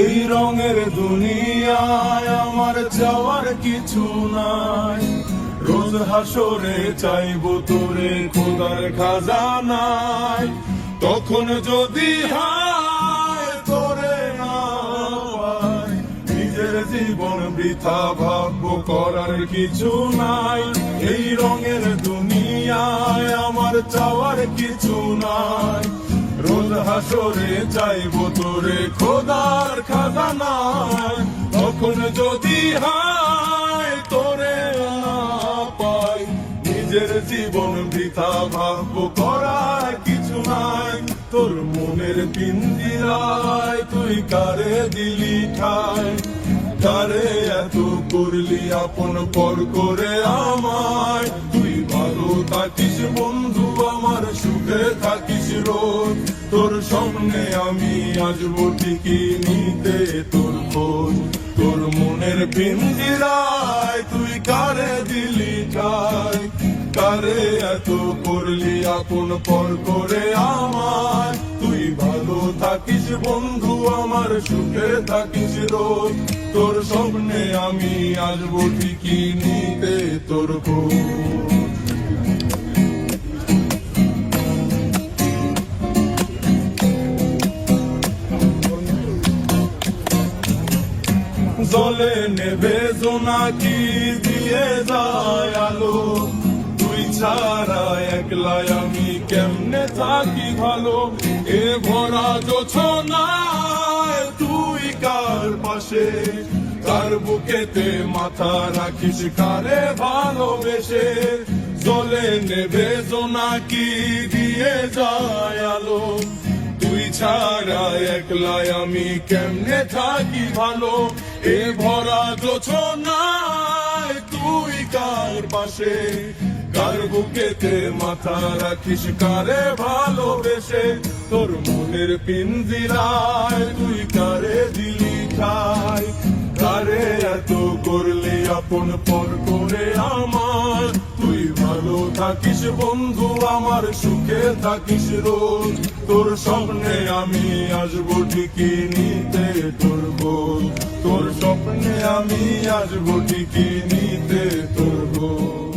এই রঙের দুনিয়ায় আমার চাওয়ার কিছু নাই। রোজ হাসরে চাইবো তোরে খোদার খাজানায়। তখন যদি হায় তোরে না পাই, নিজের জীবন বৃথা ভাববো, করার কিছু নাই। এই রঙের দুনিয়ায় আমার চাওয়ার কিছু নাই। রোজ হাসরে চাইবো তোরে খোদার খাজানায়। তখন যদি হায় তোরে না পাই, নিজের জীবন বৃথা ভাববো, করার কিছু নাই। তোর মনের পিঞ্জিরায় তুই কারে দিলি ঠাই, কারে এত করলি আপন পর করে আমায়। তুই ভালো থাকিস বন্ধু আমার, সুখে থাকিস রোজ। তোর সামনে আমি আসবো ঠিকই নিতে তোর খোঁজ। তোর মনের পিঞ্জিরায় তুই কারে দিলি ঠাই, কারে এত করলি আপন পর করে আমায়। তুই ভালো থাকিস বন্ধু আমার, সুখে থাকিস রোজ। তোর স্বপ্নে আমি আসবো ঠিকই নিতে তোর খোঁজ। জলে নেবে জোনাকি দিয়ে যায় আলো, তুই ছাড়া একলাই আমি কেমনে থাকি ভালো। এ ভরা জোছনায় তুই কার পাশে, কার বুকেতে মাথা রাখিস কারে ভালোবেসে। জলে নেবে জোনাকি দিয়ে যায় আলো, তুই ছাড়া একলাই আমি কেমনে থাকি ভালো। এ ভরা জোছনায় তুই কার পাশে, কার বুকেতে মাথা রাখিস কারে ভালোবেসে। তোর মনের পিঞ্জিরায় তুই কারে দিলি ঠাই, কারে এত করলি আপন পর করে আমার। তুই ভালো থাকিস বন্ধু আমার, সুখে থাকিস রোজ। তোর স্বপ্নে আমি আসবো ঠিকই নিতে তোর খোঁজ। তোর স্বপ্নে আমি আসবো ঠিকই নিতে তোর খোঁজ।